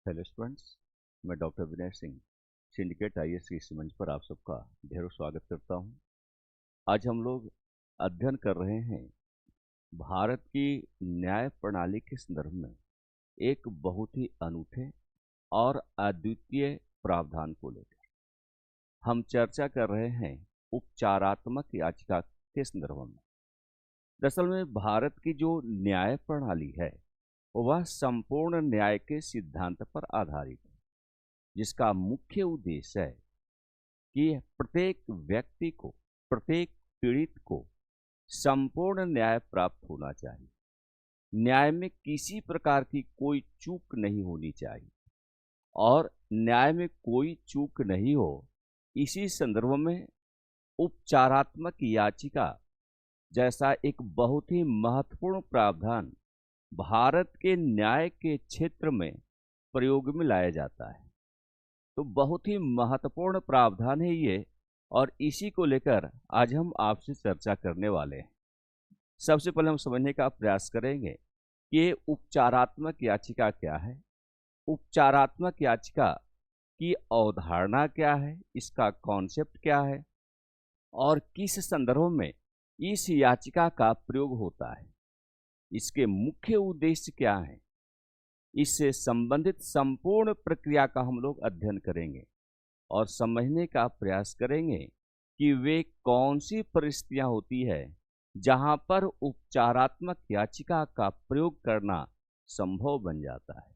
Hello students, मैं doctor Vinay Singh syndicate IAS की इस मंच पर आप सबका ढेरों स्वागत करता हूं। आज हम लोग अध्ययन कर रहे हैं भारत की न्याय प्रणाली के संदर्भ में एक बहुत ही अनूठे और अद्वितीय प्रावधान को लेकर। हम चर्चा कर रहे हैं उपचारात्मक याचिका के संदर्भ में। दरअसल में भारत की जो न्याय प्रणाली है वह संपूर्ण न्याय के सिद्धांत पर आधारित है, जिसका मुख्य उद्देश्य है कि प्रत्येक व्यक्ति को, प्रत्येक पीड़ित को संपूर्ण न्याय प्राप्त होना चाहिए। न्याय में किसी प्रकार की कोई चूक नहीं होनी चाहिए और न्याय में कोई चूक नहीं हो, इसी संदर्भ में उपचारात्मक याचिका जैसा एक बहुत ही महत्वपूर्ण प्रावधान भारत के न्याय के क्षेत्र में प्रयोग में लाया जाता है। तो बहुत ही महत्वपूर्ण प्रावधान है ये, और इसी को लेकर आज हम आपसे चर्चा करने वाले हैं। सबसे पहले हम समझने का प्रयास करेंगे कि ये उपचारात्मक याचिका क्या है, उपचारात्मक याचिका की अवधारणा क्या है, इसका कॉन्सेप्ट क्या है और किस संदर्भ में इस याचिका का प्रयोग होता है, इसके मुख्य उद्देश्य क्या है। इससे संबंधित संपूर्ण प्रक्रिया का हम लोग अध्ययन करेंगे और समझने का प्रयास करेंगे कि वे कौन सी परिस्थितियां होती है जहां पर उपचारात्मक याचिका का प्रयोग करना संभव बन जाता है।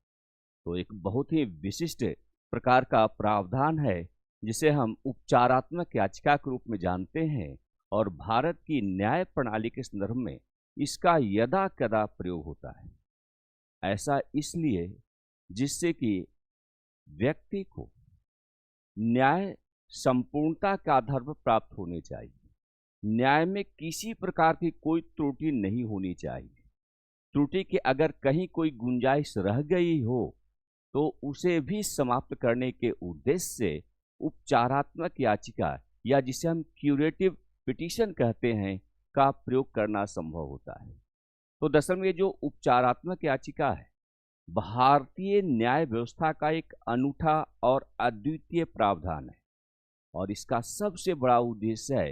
तो एक बहुत ही विशिष्ट प्रकार का प्रावधान है जिसे हम उपचारात्मक याचिका के रूप में जानते हैं, और भारत की न्याय प्रणाली के संदर्भ में इसका यदा कदा प्रयोग होता है। ऐसा इसलिए जिससे कि व्यक्ति को न्याय संपूर्णता के आधार पर प्राप्त होने चाहिए। न्याय में किसी प्रकार की कोई त्रुटि नहीं होनी चाहिए। त्रुटि की अगर कहीं कोई गुंजाइश रह गई हो तो उसे भी समाप्त करने के उद्देश्य से उपचारात्मक याचिका, या जिसे हम क्यूरेटिव पिटीशन कहते हैं, का प्रयोग करना संभव होता है। तो दरअसल में ये जो उपचारात्मक याचिका है भारतीय न्याय व्यवस्था का एक अनूठा और अद्वितीय प्रावधान है, और इसका सबसे बड़ा उद्देश्य है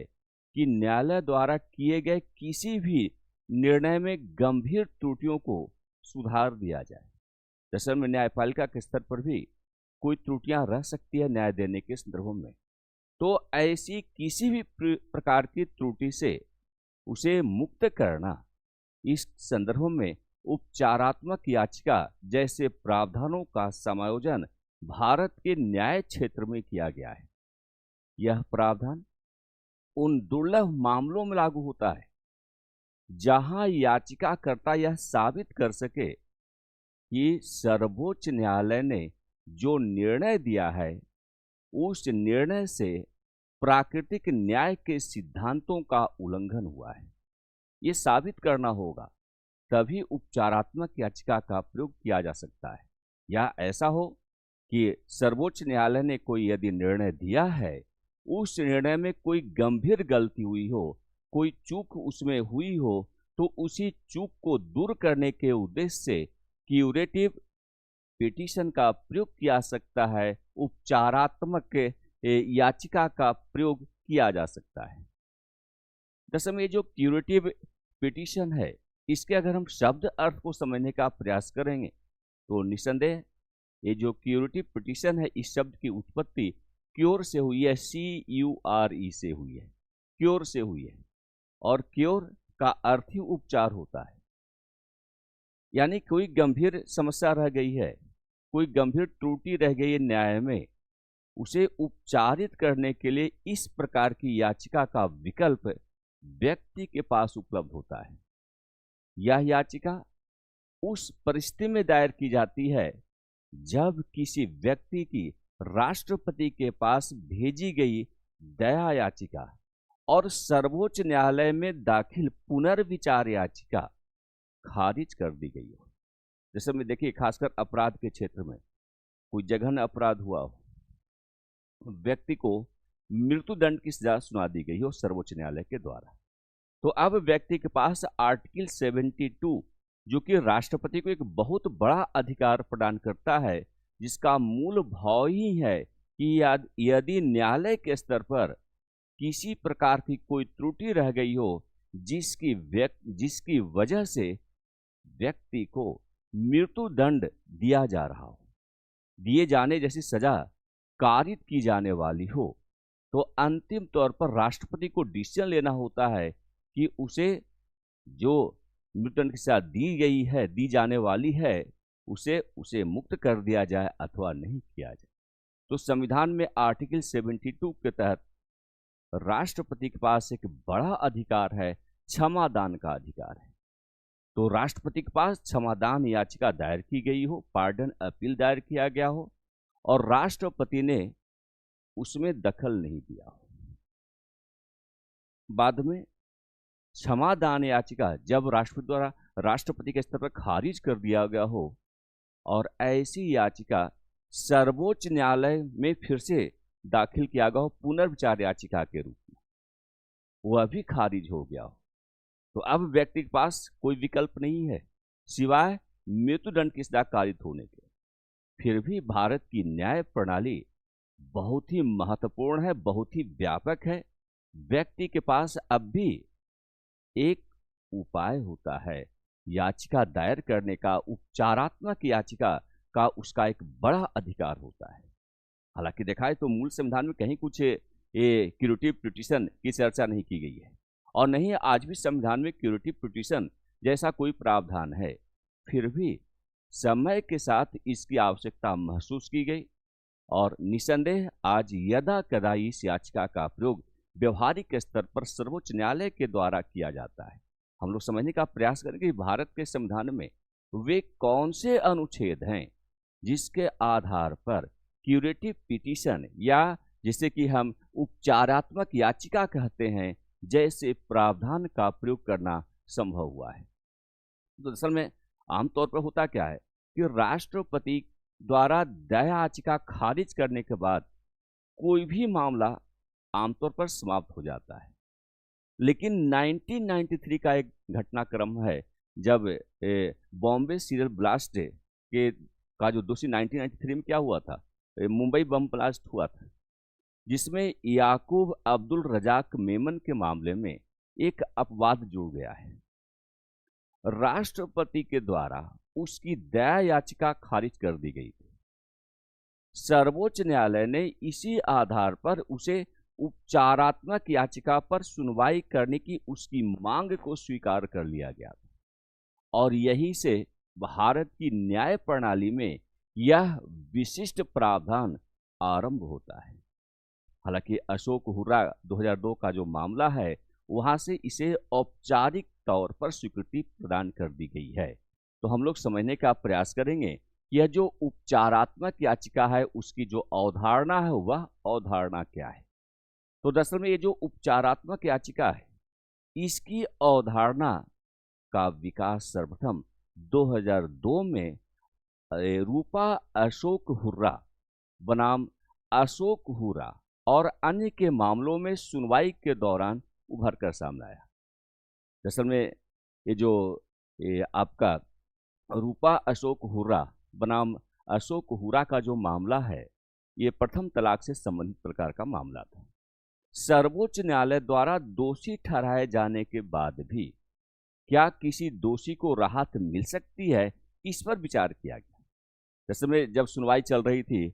कि न्यायालय द्वारा किए गए किसी भी निर्णय में गंभीर त्रुटियों को सुधार दिया जाए। दरअसल में न्यायपालिका के स्तर पर भी कोई त्रुटियां रह सकती है न्याय देने के संदर्भ में, तो ऐसी किसी भी प्रकार की त्रुटि से उसे मुक्त करना, इस संदर्भ में उपचारात्मक याचिका जैसे प्रावधानों का समायोजन भारत के न्याय क्षेत्र में किया गया है। यह प्रावधान उन दुर्लभ मामलों में लागू होता है जहां याचिकाकर्ता यह साबित कर सके कि सर्वोच्च न्यायालय ने जो निर्णय दिया है उस निर्णय से प्राकृतिक न्याय के सिद्धांतों का उल्लंघन हुआ है। ये साबित करना होगा, तभी उपचारात्मक याचिका का प्रयोग किया जा सकता है। या ऐसा हो कि सर्वोच्च न्यायालय ने कोई यदि निर्णय दिया है, उस निर्णय में कोई गंभीर गलती हुई हो, कोई चूक उसमें हुई हो, तो उसी चूक को दूर करने के उद्देश्य से क्यूरेटिव पिटीशन का प्रयोग किया सकता है, उपचारात्मक याचिका का प्रयोग किया जा सकता है। दरअसल में ये जो क्यूरेटिव पिटीशन है, इसके अगर हम शब्द अर्थ को समझने का प्रयास करेंगे तो निसंदेह ये जो क्यूरेटिव पिटीशन है, इस शब्द की उत्पत्ति क्योर से हुई है, CURE से हुई है, क्योर से हुई है, और क्योर का अर्थ ही उपचार होता है। यानी कोई गंभीर समस्या रह गई है, कोई गंभीर त्रुटि रह गई है न्याय में, उसे उपचारित करने के लिए इस प्रकार की याचिका का विकल्प व्यक्ति के पास उपलब्ध होता है। यह याचिका उस परिस्थिति में दायर की जाती है जब किसी व्यक्ति की राष्ट्रपति के पास भेजी गई दया याचिका और सर्वोच्च न्यायालय में दाखिल पुनर्विचार याचिका खारिज कर दी गई हो। जैसे में देखिए, खासकर अपराध के क्षेत्र में कोई जघन्य अपराध हुआ हो, व्यक्ति को मृत्युदंड की सजा सुना दी गई हो सर्वोच्च न्यायालय के द्वारा, तो अब व्यक्ति के पास आर्टिकल 72, जो कि राष्ट्रपति को एक बहुत बड़ा अधिकार प्रदान करता है, जिसका मूल भाव ही है कि यदि न्यायालय के स्तर पर किसी प्रकार की कोई त्रुटि रह गई हो जिसकी वजह से व्यक्ति को मृत्यु दंड दिया जा रहा हो, दिए जाने जैसी सजा कारित की जाने वाली हो, तो अंतिम तौर पर राष्ट्रपति को डिसीजन लेना होता है कि उसे जो मृत्युदंड की सजा दी जाने वाली है, उसे मुक्त कर दिया जाए अथवा नहीं किया जाए। तो संविधान में आर्टिकल 72 के तहत राष्ट्रपति के पास एक बड़ा अधिकार है, क्षमादान का अधिकार है। तो राष्ट्रपति के पास क्षमादान याचिका दायर की गई हो, पार्डन अपील दायर किया गया हो और राष्ट्रपति ने उसमें दखल नहीं दिया हो। बाद में क्षमादान याचिका जब राष्ट्रपति द्वारा राष्ट्रपति के स्तर पर खारिज कर दिया गया हो और ऐसी याचिका सर्वोच्च न्यायालय में फिर से दाखिल किया गया हो पुनर्विचार याचिका के रूप में, वह भी खारिज हो गया हो, तो अब व्यक्ति के पास कोई विकल्प नहीं है सिवाय मृत्युदंड की सजा कारित होने के। फिर भी भारत की न्याय प्रणाली बहुत ही महत्वपूर्ण है, बहुत ही व्यापक है। व्यक्ति के पास अब भी एक उपाय होता है याचिका दायर करने का, उपचारात्मक याचिका का उसका एक बड़ा अधिकार होता है। हालांकि देखा है तो मूल संविधान में कहीं कुछ क्यूरेटिव पिटीशन की चर्चा नहीं की गई है और नहीं आज भी संविधान में क्यूरेटिव पिटीशन जैसा कोई प्रावधान है। फिर भी समय के साथ इसकी आवश्यकता महसूस की गई और निसंदेह आज यदा कदा इस याचिका का प्रयोग व्यवहारिक स्तर पर सर्वोच्च न्यायालय के द्वारा किया जाता है। हम लोग समझने का प्रयास करेंगे कि भारत के संविधान में वे कौन से अनुच्छेद हैं जिसके आधार पर क्यूरेटिव पिटीशन या जिसे कि हम उपचारात्मक याचिका कहते हैं जैसे प्रावधान का प्रयोग करना संभव हुआ है। तो दरअसल में आमतौर पर होता क्या है कि राष्ट्रपति द्वारा दया याचिका खारिज करने के बाद कोई भी मामला आमतौर पर समाप्त हो जाता है। लेकिन 1993 का एक घटनाक्रम है जब बॉम्बे सीरियल ब्लास्ट का जो दोषी 1993 में क्या हुआ था, मुंबई बम ब्लास्ट हुआ था, जिसमें याकूब अब्दुल रजाक मेमन के मामले में एक अपवाद जुड़ गया है। राष्ट्रपति के द्वारा उसकी दया याचिका खारिज कर दी गई थी। सर्वोच्च न्यायालय ने इसी आधार पर उसे उपचारात्मक याचिका पर सुनवाई करने की उसकी मांग को स्वीकार कर लिया गया था और यही से भारत की न्याय प्रणाली में यह विशिष्ट प्रावधान आरंभ होता है। हालांकि अशोक हुर्रा 2002 का जो मामला है वहां से इसे औपचारिक तौर पर स्वीकृति प्रदान कर दी गई है। तो हम लोग समझने का प्रयास करेंगे कि यह जो उपचारात्मक याचिका है उसकी जो अवधारणा है वह अवधारणा क्या है। तो दरअसल में ये जो उपचारात्मक याचिका है इसकी अवधारणा का विकास सर्वप्रथम 2002 में रूपा अशोक हुर्रा बनाम अशोक हुर्रा और अन्य के मामलों में सुनवाई के दौरान उभर कर सामने आया। दरअसल में ये आपका रूपा अशोक हुर्रा बनाम अशोक हुर्रा का जो मामला है ये प्रथम तलाक से संबंधित प्रकार का मामला था। सर्वोच्च न्यायालय द्वारा दोषी ठहराए जाने के बाद भी क्या किसी दोषी को राहत मिल सकती है, इस पर विचार किया गया। जैसे में जब सुनवाई चल रही थी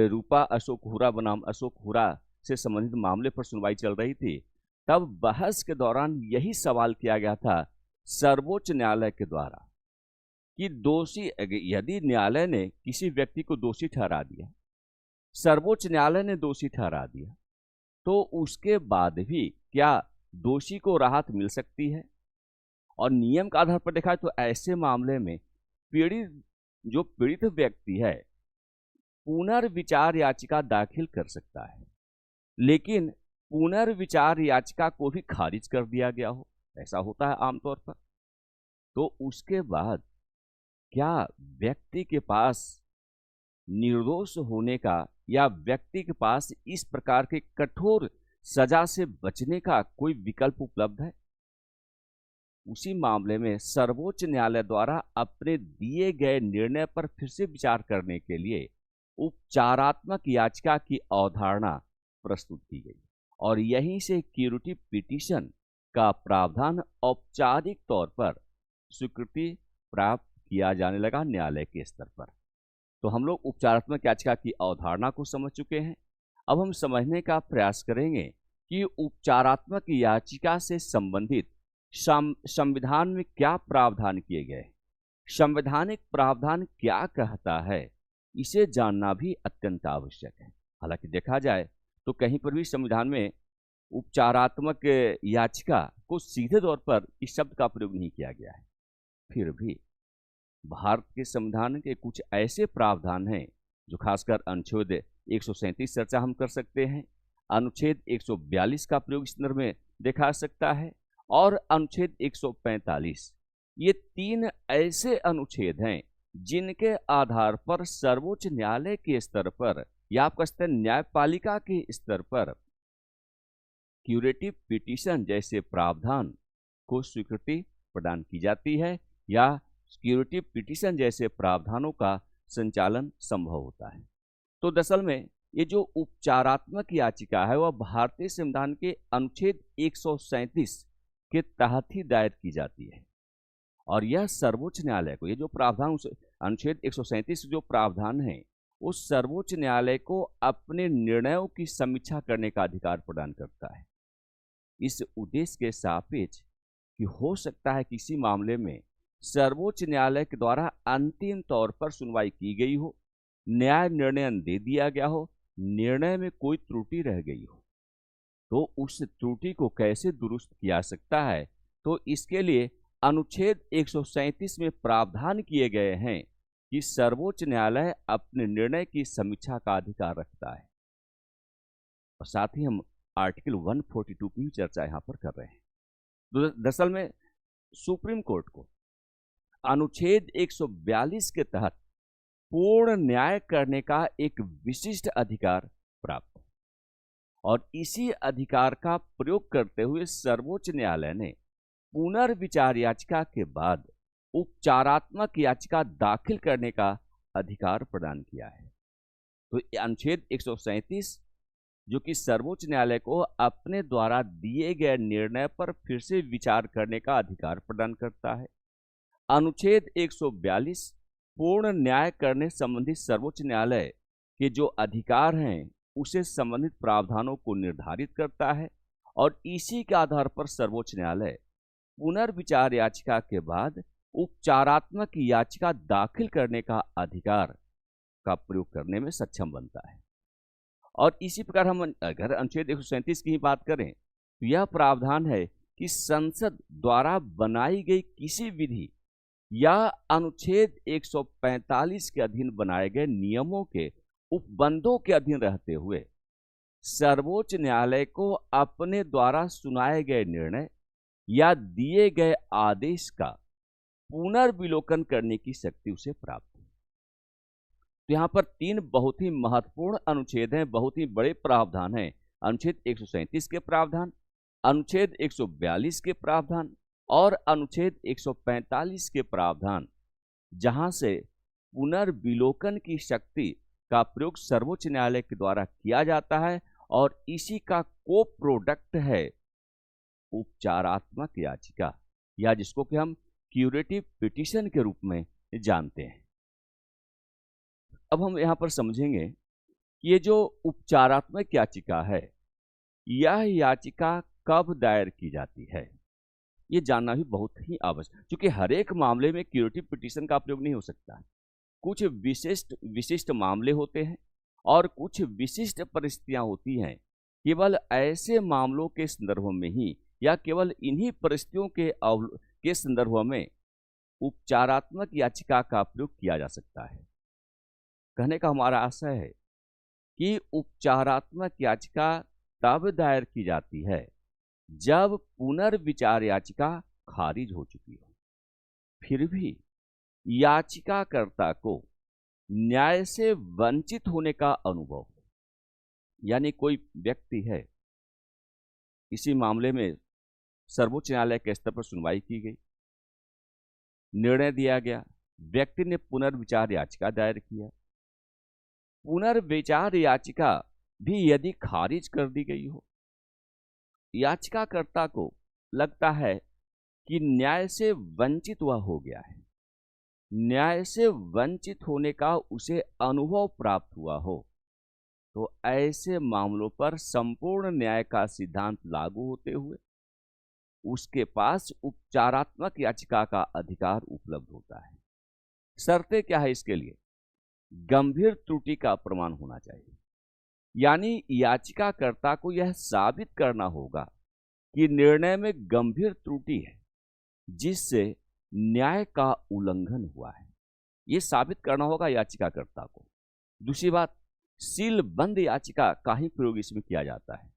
रूपा अशोक हुर्रा बनाम अशोक हुर्रा से संबंधित मामले पर सुनवाई चल रही थी, तब बहस के दौरान यही सवाल किया गया था सर्वोच्च न्यायालय के द्वारा कि दोषी यदि न्यायालय ने किसी व्यक्ति को दोषी ठहरा दिया, सर्वोच्च न्यायालय ने दोषी ठहरा दिया, तो उसके बाद भी क्या दोषी को राहत मिल सकती है। और नियम के आधार पर देखा तो ऐसे मामले में पीड़ित व्यक्ति है पुनर्विचार याचिका दाखिल कर सकता है, लेकिन पुनर्विचार याचिका को भी खारिज कर दिया गया हो, ऐसा होता है आमतौर पर। तो उसके बाद क्या व्यक्ति के पास निर्दोष होने का या व्यक्ति के पास इस प्रकार के कठोर सजा से बचने का कोई विकल्प उपलब्ध है? उसी मामले में सर्वोच्च न्यायालय द्वारा अपने दिए गए निर्णय पर फिर से विचार करने के लिए उपचारात्मक याचिका की अवधारणा प्रस्तुत की गई और यहीं से क्यूरेटिव पिटीशन का प्रावधान औपचारिक तौर पर स्वीकृति प्राप्त किया जाने लगा न्यायालय के स्तर पर। तो हम लोग उपचारात्मक याचिका की अवधारणा को समझ चुके हैं। अब हम समझने का प्रयास करेंगे कि उपचारात्मक याचिका से संबंधित संविधान में क्या प्रावधान किए गए, संवैधानिक प्रावधान क्या कहता है, इसे जानना भी अत्यंत आवश्यक है। हालांकि देखा जाए तो कहीं पर भी संविधान में उपचारात्मक याचिका को सीधे तौर पर इस शब्द का प्रयोग नहीं किया गया है, फिर भी भारत के संविधान के कुछ ऐसे प्रावधान हैं जो खासकर अनुच्छेद 137 चर्चा हम कर सकते हैं, अनुच्छेद 142 का प्रयोग इस संदर्भ में देखा सकता है और अनुच्छेद 145। ये 3 ऐसे अनुच्छेद हैं जिनके आधार पर सर्वोच्च न्यायालय के स्तर पर या आप कह सकते हैं न्यायपालिका के स्तर पर क्यूरेटिव पिटीशन जैसे प्रावधान को स्वीकृति प्रदान की जाती है या क्यूरेटिव पिटीशन जैसे प्रावधानों का संचालन संभव होता है। तो दरअसल में ये जो उपचारात्मक याचिका है वह भारतीय संविधान के अनुच्छेद 137 के तहत ही दायर की जाती है और यह सर्वोच्च न्यायालय को, ये जो प्रावधान अनुच्छेद 137 जो प्रावधान है उस सर्वोच्च न्यायालय को अपने निर्णयों की समीक्षा करने का अधिकार प्रदान करता है। इस उद्देश्य के सापेक्ष कि हो सकता है किसी मामले में सर्वोच्च न्यायालय के द्वारा अंतिम तौर पर सुनवाई की गई हो, न्याय निर्णय दे दिया गया हो, निर्णय में कोई त्रुटि रह गई हो, तो उस त्रुटि को कैसे दुरुस्त किया सकता है, तो इसके लिए अनुच्छेद 137 में प्रावधान किए गए हैं कि सर्वोच्च न्यायालय अपने निर्णय की समीक्षा का अधिकार रखता है। और साथ ही हम आर्टिकल 142 की चर्चा यहां पर कर रहे हैं। दरअसल में सुप्रीम कोर्ट को अनुच्छेद 142 के तहत पूर्ण न्याय करने का एक विशिष्ट अधिकार प्राप्त है और इसी अधिकार का प्रयोग करते हुए सर्वोच्च न्यायालय ने पुनर्विचार याचिका के बाद उपचारात्मक याचिका दाखिल करने का अधिकार प्रदान किया है। तो अनुच्छेद 137 जो कि सर्वोच्च न्यायालय को अपने द्वारा दिए गए निर्णय पर फिर से विचार करने का अधिकार प्रदान करता है। अनुच्छेद 142 पूर्ण न्याय करने संबंधी सर्वोच्च न्यायालय के जो अधिकार हैं उसे संबंधित प्रावधानों को निर्धारित करता है और इसी के आधार पर सर्वोच्च न्यायालय पुनर्विचार याचिका के बाद उपचारात्मक याचिका दाखिल करने का अधिकार का प्रयोग करने में सक्षम बनता है। और इसी प्रकार हम अगर अनुच्छेद 137 की ही बात करें तो यह प्रावधान है कि संसद द्वारा बनाई गई किसी विधि या अनुच्छेद 145 के अधीन बनाए गए नियमों के उपबंधों के अधीन रहते हुए सर्वोच्च न्यायालय को अपने द्वारा सुनाए गए निर्णय या दिए गए आदेश का पुनर्विलोकन करने की शक्ति उसे प्राप्त है। तो यहां पर 3 बहुत ही महत्वपूर्ण अनुच्छेद हैं, बहुत ही बड़े प्रावधान हैं। अनुच्छेद 137 के प्रावधान, अनुच्छेद 142 के प्रावधान और अनुच्छेद 145 के प्रावधान, जहां से पुनर्विलोकन की शक्ति का प्रयोग सर्वोच्च न्यायालय के द्वारा किया जाता है और इसी का को प्रोडक्ट है उपचारात्मक याचिका या जिसको कि हम क्यूरेटिव पिटीशन के रूप में जानते हैं। अब हम यहां पर समझेंगे कि ये जो उपचारात्मक याचिका है यह याचिका कब दायर की जाती है, ये जानना भी बहुत ही आवश्यक, क्योंकि हर एक मामले में क्यूरेटिव पिटीशन का प्रयोग नहीं हो सकता। कुछ विशिष्ट मामले होते हैं और कुछ विशिष्ट परिस्थितियां होती हैं। केवल ऐसे मामलों के संदर्भ में ही या केवल इन्हीं परिस्थितियों के संदर्भ में उपचारात्मक याचिका का प्रयोग किया जा सकता है। कहने का हमारा आशय है कि उपचारात्मक याचिका तब दायर की जाती है जब पुनर्विचार याचिका खारिज हो चुकी हो, फिर भी याचिकाकर्ता को न्याय से वंचित होने का अनुभव हो। यानी कोई व्यक्ति है, इसी मामले में सर्वोच्च न्यायालय के स्तर पर सुनवाई की गई, निर्णय दिया गया, व्यक्ति ने पुनर्विचार याचिका दायर किया। पुनर्विचार याचिका भी यदि खारिज कर दी गई हो, याचिकाकर्ता को लगता है कि न्याय से वंचित वह हो गया है, न्याय से वंचित होने का उसे अनुभव प्राप्त हुआ हो, तो ऐसे मामलों पर संपूर्ण न्याय का सिद्धांत लागू होते हुए उसके पास उपचारात्मक याचिका का अधिकार उपलब्ध होता है। शर्तें क्या है इसके लिए? गंभीर त्रुटि का प्रमाण होना चाहिए, यानी याचिकाकर्ता को यह साबित करना होगा कि निर्णय में गंभीर त्रुटि है जिससे न्याय का उल्लंघन हुआ है, यह साबित करना होगा याचिकाकर्ता को। दूसरी बात, सीलबंद याचिका का ही प्रयोग इसमें किया जाता है,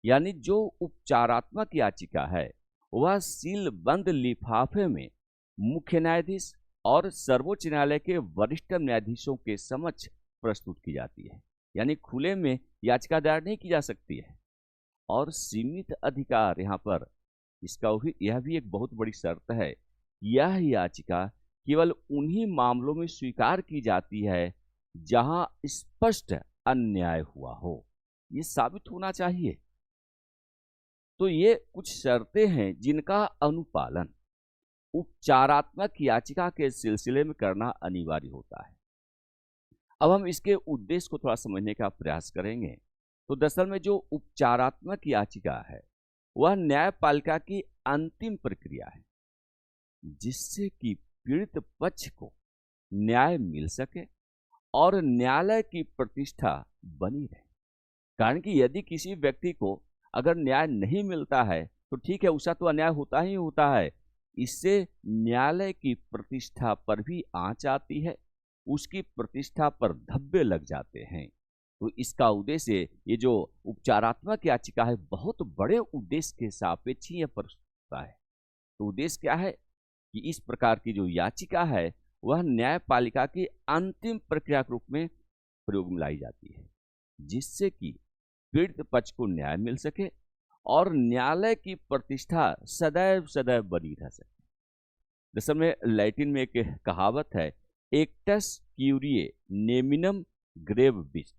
यानी जो उपचारात्मक याचिका है वह सीलबंद लिफाफे में मुख्य न्यायाधीश और सर्वोच्च न्यायालय के वरिष्ठ न्यायाधीशों के समक्ष प्रस्तुत की जाती है, यानी खुले में याचिका दायर नहीं की जा सकती है। और सीमित अधिकार, यहाँ पर यह भी एक बहुत बड़ी शर्त है, यह याचिका केवल उन्हीं मामलों में स्वीकार की जाती है जहां स्पष्ट अन्याय हुआ हो, ये साबित होना चाहिए। तो ये कुछ शर्तें हैं जिनका अनुपालन उपचारात्मक याचिका के सिलसिले में करना अनिवार्य होता है। अब हम इसके उद्देश्य को थोड़ा समझने का प्रयास करेंगे। तो दरअसल में जो उपचारात्मक याचिका है वह न्यायपालिका की अंतिम प्रक्रिया है जिससे कि पीड़ित पक्ष को न्याय मिल सके और न्यायालय की प्रतिष्ठा बनी रहे। कारण कि यदि किसी व्यक्ति को अगर न्याय नहीं मिलता है तो ठीक है, उसका तो अन्याय होता ही होता है, इससे न्यायालय की प्रतिष्ठा पर भी आंच आती है, उसकी प्रतिष्ठा पर धब्बे लग जाते हैं। तो इसका उद्देश्य, ये जो उपचारात्मक याचिका है बहुत बड़े उद्देश्य के सापेक्ष ही यह प्रस्तुत होता है। तो उद्देश्य क्या है कि इस प्रकार की जो याचिका है वह न्यायपालिका की अंतिम प्रक्रिया के रूप में प्रयोग में लाई जाती है जिससे कि पीड़ित पक्ष को न्याय मिल सके और न्यायालय की प्रतिष्ठा सदैव सदैव बनी रह सके। दरअसल में लैटिन में एक कहावत है, एक्टस क्यूरिए नेमिनम ग्रेविस,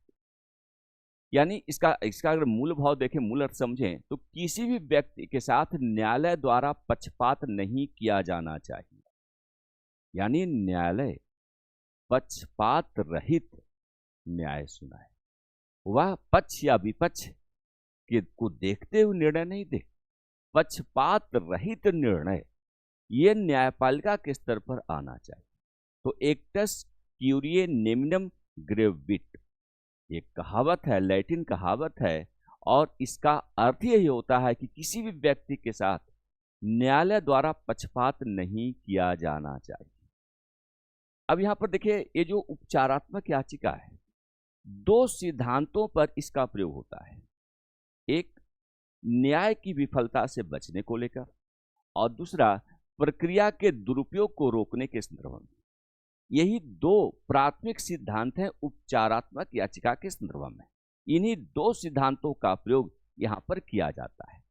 यानी इसका अगर मूल भाव देखें, मूल अर्थ समझें तो किसी भी व्यक्ति के साथ न्यायालय द्वारा पक्षपात नहीं किया जाना चाहिए, यानी न्यायालय पक्षपात रहित न्याय सुनाए, वह पक्ष या विपक्ष को देखते हुए निर्णय नहीं दे, पक्षपात रहित निर्णय ये न्यायपालिका के स्तर पर आना चाहिए। तो एक्टस क्यूरिए नेमिनम ग्रेविट एक कहावत है, लैटिन कहावत है, और इसका अर्थ यही होता है कि किसी भी व्यक्ति के साथ न्यायालय द्वारा पक्षपात नहीं किया जाना चाहिए। अब यहां पर देखिए, ये जो उपचारात्मक याचिका है दो सिद्धांतों पर इसका प्रयोग होता है, एक न्याय की विफलता से बचने को लेकर और दूसरा प्रक्रिया के दुरुपयोग को रोकने के संदर्भ में। यही दो प्राथमिक सिद्धांत हैं उपचारात्मक याचिका के संदर्भ में। इन्हीं दो सिद्धांतों का प्रयोग यहां पर किया जाता है।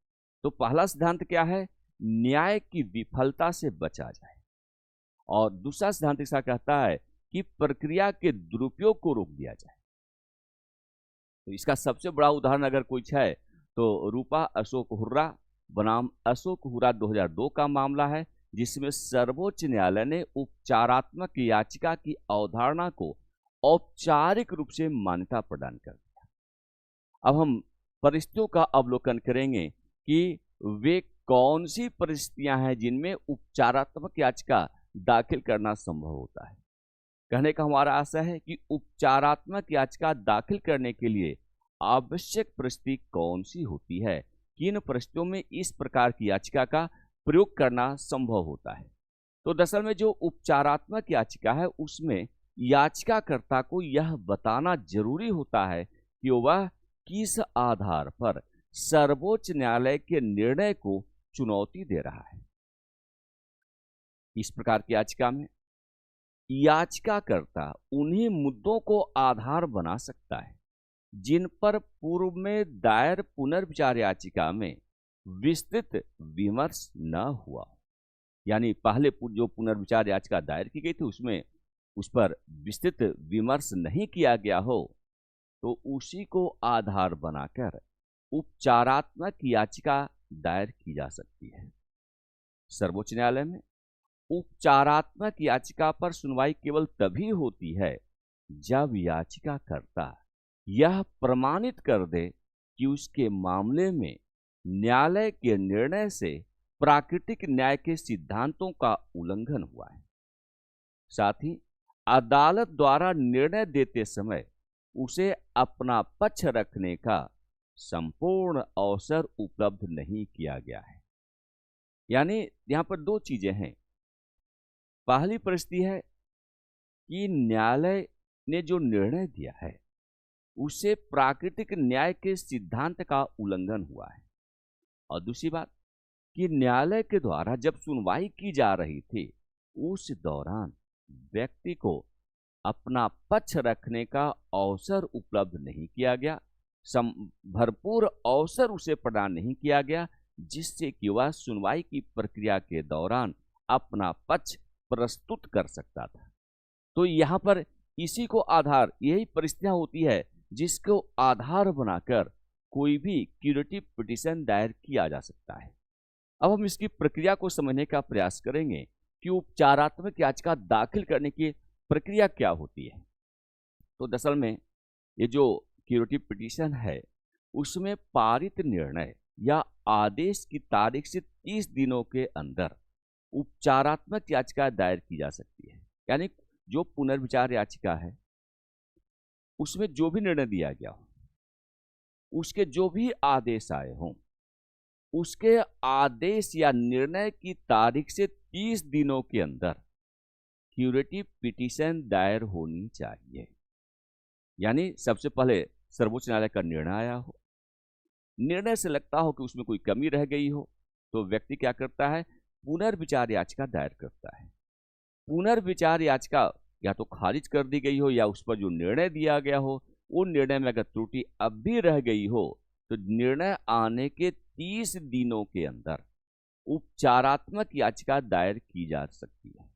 तो पहला सिद्धांत क्या है? न्याय की विफलता से बचा जाए, और दूसरा सिद्धांत ऐसा कहता है कि प्रक्रिया के दुरुपयोग को रोक दिया जाए। तो इसका सबसे बड़ा उदाहरण अगर कुछ है तो रूपा अशोक हुर्रा बनाम अशोक हुर्रा 2002 का मामला है, जिसमें सर्वोच्च न्यायालय ने उपचारात्मक याचिका की अवधारणा को औपचारिक रूप से मान्यता प्रदान कर दिया। अब हम परिस्थितियों का अवलोकन करेंगे कि वे कौन सी परिस्थितियां हैं जिनमें उपचारात्मक याचिका दाखिल करना संभव होता है। कहने का हमारा आशा है कि उपचारात्मक याचिका दाखिल करने के लिए आवश्यक परिस्थिति कौन सी होती है, किन परिस्थितियों में इस प्रकार की याचिका का प्रयोग करना संभव होता है। तो दरअसल में जो उपचारात्मक याचिका है उसमें याचिकाकर्ता को यह बताना जरूरी होता है कि वह किस आधार पर सर्वोच्च न्यायालय के निर्णय को चुनौती दे रहा है। इस प्रकार की याचिका में याचिकाकर्ता उन्हीं मुद्दों को आधार बना सकता है जिन पर पूर्व में दायर पुनर्विचार याचिका में विस्तृत विमर्श न हुआ, यानी पहले जो पुनर्विचार याचिका दायर की गई थी उसमें उस पर विस्तृत विमर्श नहीं किया गया हो, तो उसी को आधार बनाकर उपचारात्मक याचिका दायर की जा सकती है। सर्वोच्च न्यायालय में उपचारात्मक याचिका पर सुनवाई केवल तभी होती है जब याचिकाकर्ता यह प्रमाणित कर दे कि उसके मामले में न्यायालय के निर्णय से प्राकृतिक न्याय के सिद्धांतों का उल्लंघन हुआ है। साथ ही अदालत द्वारा निर्णय देते समय उसे अपना पक्ष रखने का संपूर्ण अवसर उपलब्ध नहीं किया गया है। यानी यहां पर दो चीजें हैं। पहली परिस्थिति है कि न्यायालय ने जो निर्णय दिया है उससे प्राकृतिक न्याय के सिद्धांत का उल्लंघन हुआ है, और दूसरी बात कि न्यायालय के द्वारा जब सुनवाई की जा रही थी उस दौरान व्यक्ति को अपना पक्ष रखने का अवसर उपलब्ध नहीं किया गया, भरपूर अवसर उसे प्रदान नहीं किया गया, जिससे कि वह सुनवाई की प्रक्रिया के दौरान अपना पक्ष प्रस्तुत कर सकता था। तो यहाँ पर इसी को आधार, यही परिस्थितियां होती है जिसको आधार बनाकर कोई भी क्यूरेटिव पिटीशन दायर किया जा सकता है। अब हम इसकी प्रक्रिया को समझने का प्रयास करेंगे कि उपचारात्मक याचिका दाखिल करने की प्रक्रिया क्या होती है। तो दरअसल में ये जो क्यूरेटिव पिटीशन है उसमें पारित निर्णय या आदेश की तारीख से 30 दिनों के अंदर उपचारात्मक याचिका दायर की जा सकती है। यानी जो पुनर्विचार याचिका है उसमें जो भी निर्णय दिया गया हो, उसके जो भी आदेश आए हों, उसके आदेश या निर्णय की तारीख से 30 दिनों के अंदर क्यूरेटिव पिटीशन दायर होनी चाहिए। यानी सबसे पहले सर्वोच्च न्यायालय का निर्णय आया हो, निर्णय से लगता हो कि उसमें कोई कमी रह गई हो, तो व्यक्ति क्या करता है, पुनर्विचार याचिका दायर करता है। पुनर्विचार याचिका या तो खारिज कर दी गई हो या उस पर जो निर्णय दिया गया हो उन निर्णय में अगर त्रुटि अब भी रह गई हो तो निर्णय आने के 30 दिनों के अंदर उपचारात्मक याचिका दायर की जा सकती है।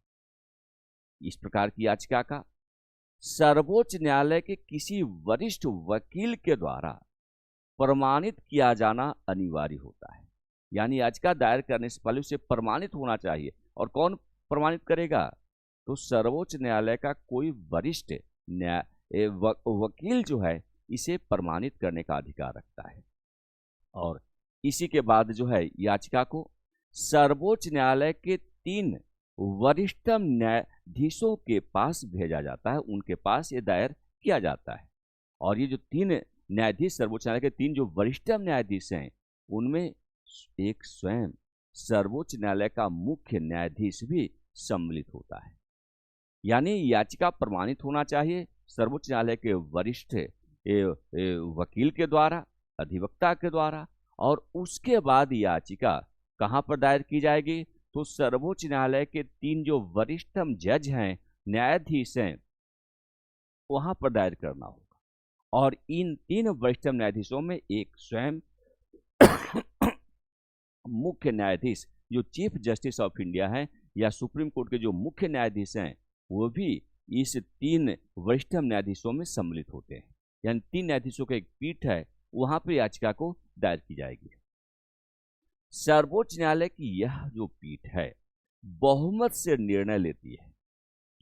इस प्रकार की याचिका का सर्वोच्च न्यायालय के किसी वरिष्ठ वकील के द्वारा प्रमाणित किया जाना अनिवार्य होता है। यानी याचिका दायर करने से पहले उसे प्रमाणित होना चाहिए, और कौन प्रमाणित करेगा, तो सर्वोच्च न्यायालय का कोई वरिष्ठ वकील जो है इसे प्रमाणित करने का अधिकार रखता है। और इसी के बाद जो है याचिका को सर्वोच्च न्यायालय के 3 वरिष्ठतम न्यायाधीशों के पास भेजा जाता है, उनके पास ये दायर किया जाता है। और ये जो 3 न्यायाधीश, सर्वोच्च न्यायालय के 3 जो वरिष्ठतम न्यायाधीश हैं, उनमें एक स्वयं सर्वोच्च न्यायालय का मुख्य न्यायाधीश भी सम्मिलित होता है। यानी याचिका प्रमाणित होना चाहिए सर्वोच्च न्यायालय के वरिष्ठ वकील के द्वारा, अधिवक्ता के द्वारा, और उसके बाद याचिका कहां पर दायर की जाएगी, तो सर्वोच्च न्यायालय के 3 जो वरिष्ठतम जज हैं, न्यायाधीश हैं, वहां पर दायर करना होगा। और इन 3 वरिष्ठतम न्यायाधीशों में एक स्वयं मुख्य न्यायाधीश जो चीफ जस्टिस ऑफ इंडिया है या सुप्रीम कोर्ट के जो मुख्य न्यायाधीश हैं, वो भी इस 3 वरिष्ठतम न्यायाधीशों में सम्मिलित होते हैं। यानी 3 न्यायाधीशों का एक पीठ है, वहां पर याचिका को दायर की जाएगी। सर्वोच्च न्यायालय की यह जो पीठ है बहुमत से निर्णय लेती है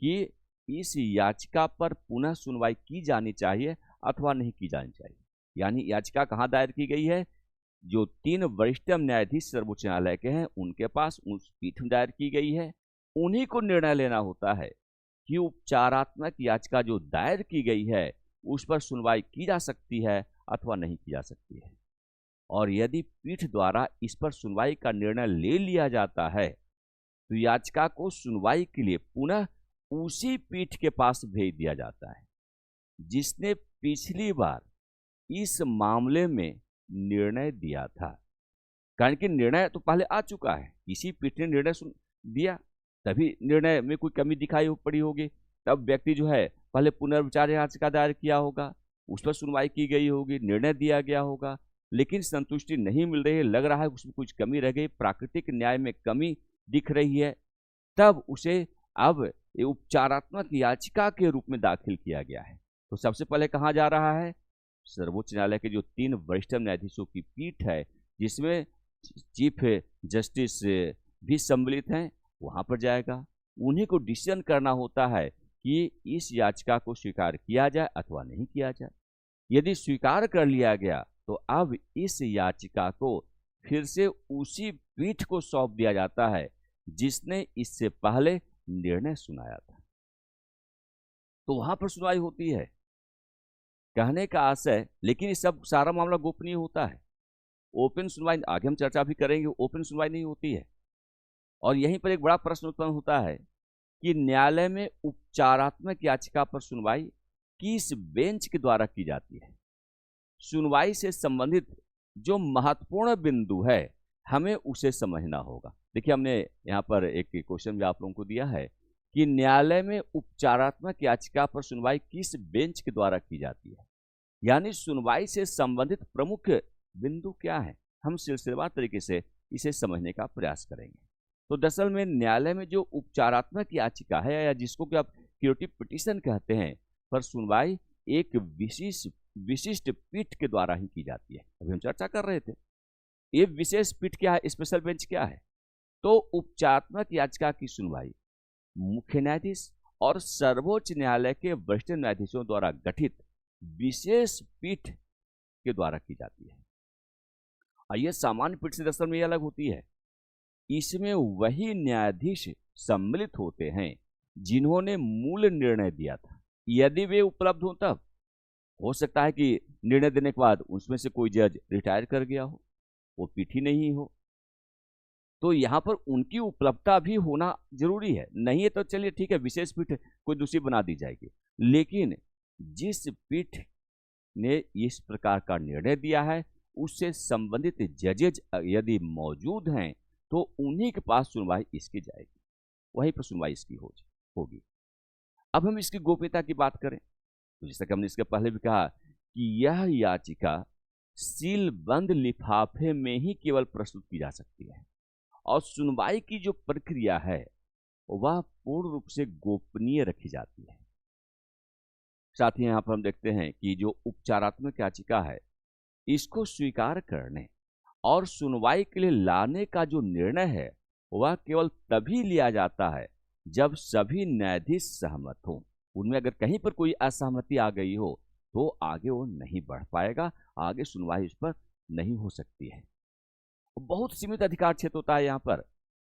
कि इस याचिका पर पुनः सुनवाई की जानी चाहिए अथवा नहीं की जानी चाहिए। यानी याचिका कहां दायर की गई है, जो 3 वरिष्ठतम न्यायाधीश सर्वोच्च न्यायालय के हैं उनके पास उस पीठ में दायर की गई है। उन्हीं को निर्णय लेना होता है कि उपचारात्मक याचिका जो दायर की गई है उस पर सुनवाई की जा सकती है अथवा नहीं की जा सकती है। और यदि पीठ द्वारा इस पर सुनवाई का निर्णय ले लिया जाता है तो याचिका को सुनवाई के लिए पुनः उसी पीठ के पास भेज दिया जाता है जिसने पिछली बार इस मामले में निर्णय दिया था। कारण कि निर्णय तो पहले आ चुका है, इसी पीठ ने निर्णय दिया, तभी निर्णय में कोई कमी दिखाई पड़ी होगी, तब व्यक्ति जो है पहले पुनर्विचार याचिका दायर किया होगा, उस पर सुनवाई की गई होगी, निर्णय दिया गया होगा, लेकिन संतुष्टि नहीं मिल रही है, लग रहा है उसमें कुछ कमी रह गई, प्राकृतिक न्याय में कमी दिख रही है, तब उसे अब ये उपचारात्मक याचिका के रूप में दाखिल किया गया है। तो सबसे पहले कहाँ जा रहा है? सर्वोच्च न्यायालय के जो 3 वरिष्ठ न्यायाधीशों की पीठ है, जिसमें चीफ जस्टिस भी सम्मिलित हैं, वहां पर जाएगा। उन्हीं को डिसीजन करना होता है कि इस याचिका को स्वीकार किया जाए अथवा नहीं किया जाए। यदि स्वीकार कर लिया गया तो अब इस याचिका को फिर से उसी पीठ को सौंप दिया जाता है जिसने इससे पहले निर्णय सुनाया था। तो वहां पर सुनवाई होती है। कहने का आशय, लेकिन ये सब सारा मामला गोपनीय होता है। ओपन सुनवाई, आगे हम चर्चा भी करेंगे, ओपन सुनवाई नहीं होती है। और यहीं पर एक बड़ा प्रश्न उत्पन्न होता है कि न्यायालय में उपचारात्मक याचिका पर सुनवाई किस बेंच के द्वारा की जाती है? सुनवाई से संबंधित जो महत्वपूर्ण बिंदु है, हमें उसे समझना होगा। देखिए, हमने यहाँ पर एक क्वेश्चन भी आप लोगों को दिया है कि न्यायालय में उपचारात्मक याचिका पर सुनवाई किस बेंच के द्वारा की जाती है, यानी सुनवाई से संबंधित प्रमुख बिंदु क्या है। हम सिलसिलेवार तरीके से इसे समझने का प्रयास करेंगे। तो दरअसल में न्यायालय में जो उपचारात्मक याचिका है, या जिसको कि आप क्यूरेटिव पिटीशन कहते हैं, पर सुनवाई एक विशिष्ट पीठ के द्वारा ही की जाती है। अभी हम चर्चा कर रहे थे, ये विशेष पीठ क्या है, स्पेशल बेंच क्या है? तो उपचारात्मक याचिका की सुनवाई मुख्य न्यायाधीश और सर्वोच्च न्यायालय के वरिष्ठ न्यायाधीशों द्वारा गठित विशेष पीठ के द्वारा की जाती है। यह सामान्य पीठ से दरअसल में अलग होती है। इसमें वही न्यायाधीश सम्मिलित होते हैं जिन्होंने मूल निर्णय दिया था। यदि वे उपलब्ध हो तब हो सकता है कि निर्णय देने के बाद उसमें से कोई जज रिटायर कर गया हो, वो पीठ ही नहीं हो, तो यहां पर उनकी उपलब्धता भी होना जरूरी है। नहीं है तो चलिए ठीक है, विशेष पीठ कोई दूसरी बना दी जाएगी, लेकिन जिस पीठ ने इस प्रकार का निर्णय दिया है उससे संबंधित जजेज यदि मौजूद हैं तो उन्हीं के पास सुनवाई इसकी जाएगी, वहीं पर सुनवाई इसकी होगी। अब हम इसकी गोपनीयता की बात करें तो जैसा कि हमने इसके पहले भी कहा कि यह याचिका सीलबंद लिफाफे में ही केवल प्रस्तुत की जा सकती है, और सुनवाई की जो प्रक्रिया है वह पूर्ण रूप से गोपनीय रखी जाती है। साथ ही यहां पर हम देखते हैं कि जो उपचारात्मक याचिका है, इसको स्वीकार करने और सुनवाई के लिए लाने का जो निर्णय है वह केवल तभी लिया जाता है जब सभी न्यायाधीश सहमत हो। उनमें अगर कहीं पर कोई असहमति आ गई हो तो आगे वो नहीं बढ़ पाएगा, आगे सुनवाई उस पर नहीं हो सकती है। बहुत सीमित अधिकार क्षेत्र होता है। यहाँ पर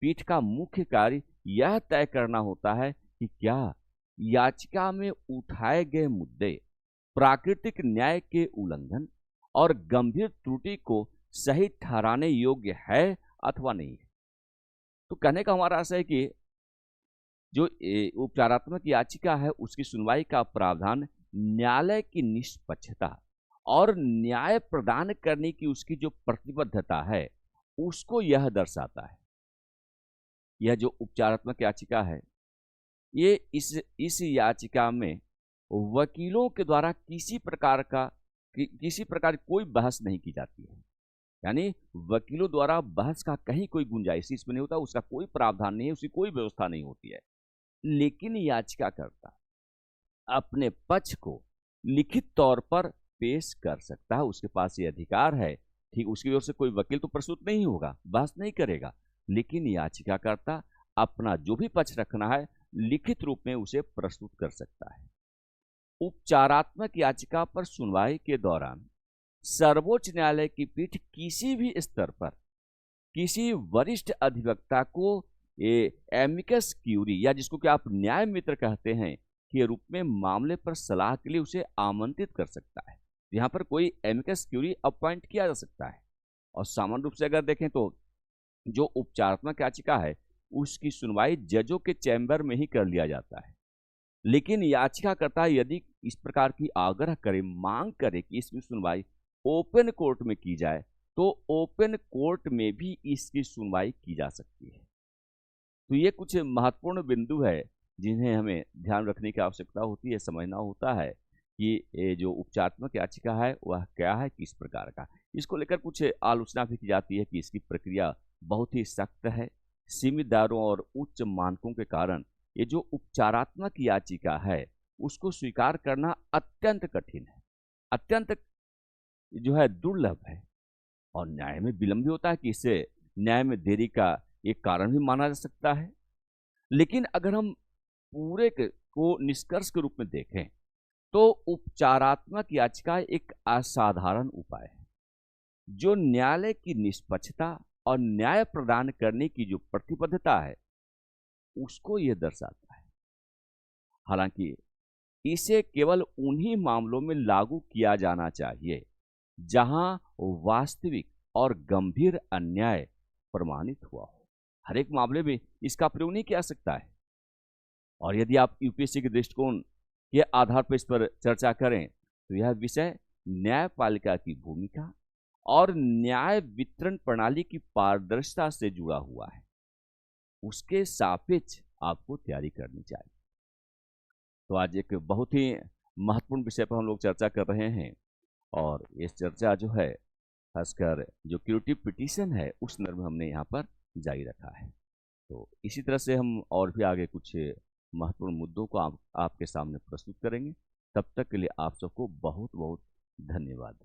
पीठ का मुख्य कार्य यह तय करना होता है कि क्या याचिका में उठाए गए मुद्दे प्राकृतिक न्याय के उल्लंघन और गंभीर त्रुटि को सही ठहराने योग्य है अथवा नहीं है। तो कहने का हमारा आशय है कि जो उपचारात्मक याचिका है उसकी सुनवाई का प्रावधान न्यायालय की निष्पक्षता और न्याय प्रदान करने की उसकी जो प्रतिबद्धता है उसको यह दर्शाता है। यह जो उपचारात्मक याचिका है, ये इस याचिका में वकीलों के द्वारा किसी प्रकार कोई बहस नहीं की जाती है, यानी वकीलों द्वारा बहस का कहीं कोई गुंजाइश इसमें नहीं होता, उसका कोई प्रावधान नहीं है, उसकी कोई व्यवस्था नहीं होती है। लेकिन याचिकाकर्ता अपने पक्ष को लिखित तौर पर पेश कर सकता है, उसके पास ये अधिकार है। ठीक, उसकी ओर से कोई वकील तो प्रस्तुत नहीं होगा, बहस नहीं करेगा, लेकिन याचिकाकर्ता अपना जो भी पक्ष रखना है लिखित रूप में उसे प्रस्तुत कर सकता है। उपचारात्मक याचिका पर सुनवाई के दौरान सर्वोच्च न्यायालय की पीठ किसी भी स्तर पर किसी वरिष्ठ अधिवक्ता को एमिकस क्यूरी, या जिसको कि आप न्याय मित्र कहते हैं, के रूप में मामले पर सलाह के लिए उसे आमंत्रित कर सकता है। यहाँ पर कोई एमिकस क्यूरी अपॉइंट किया जा सकता है। और सामान्य रूप से अगर देखें तो जो उपचारात्मक याचिका है उसकी सुनवाई जजों के चैम्बर में ही कर लिया जाता है। लेकिन याचिकाकर्ता यदि इस प्रकार की आग्रह करे, मांग करे कि इसकी सुनवाई ओपन कोर्ट में की जाए, तो ओपन कोर्ट में भी इसकी सुनवाई की जा सकती है। तो ये कुछ महत्वपूर्ण बिंदु है जिन्हें हमें ध्यान रखने की आवश्यकता होती है, समझना होता है कि ये जो उपचारात्मक याचिका है वह क्या है, किस प्रकार का। इसको लेकर कुछ आलोचना भी की जाती है कि इसकी प्रक्रिया बहुत ही सख्त है। सीमित दायरों और उच्च मानकों के कारण ये जो उपचारात्मक याचिका है, उसको स्वीकार करना अत्यंत कठिन है, अत्यंत जो है दुर्लभ है, और न्याय में विलंब भी होता है कि इससे न्याय में देरी का एक कारण भी माना जा सकता है। लेकिन अगर हम पूरे को निष्कर्ष के रूप में देखें, तो उपचारात्मक याचिका एक असाधारण उपाय है जो न्यायालय की निष्पक्षता और न्याय प्रदान करने की जो प्रतिबद्धता है, उसको यह दर्शाता है। हालांकि इसे केवल उन्हीं मामलों में लागू किया जाना चाहिए जहां वास्तविक और गंभीर अन्याय प्रमाणित हुआ हो। हर एक मामले में इसका प्रयोग नहीं किया सकता है। और यदि आप यूपीएससी के दृष्टिकोण के आधार पर इस पर चर्चा करें, तो यह विषय न्यायपालिका की भूमिका और न्याय वितरण प्रणाली की पारदर्शिता से जुड़ा हुआ है। उसके सापेक्ष आपको तैयारी करनी चाहिए। तो आज एक बहुत ही महत्वपूर्ण विषय पर हम लोग चर्चा कर रहे हैं, और ये चर्चा जो है खासकर जो क्यूरेटिव पिटीशन है उस संदर्भ में हमने यहाँ पर जारी रखा है। तो इसी तरह से हम और भी आगे कुछ महत्वपूर्ण मुद्दों को आपके सामने प्रस्तुत करेंगे। तब तक के लिए आप सबको बहुत बहुत धन्यवाद।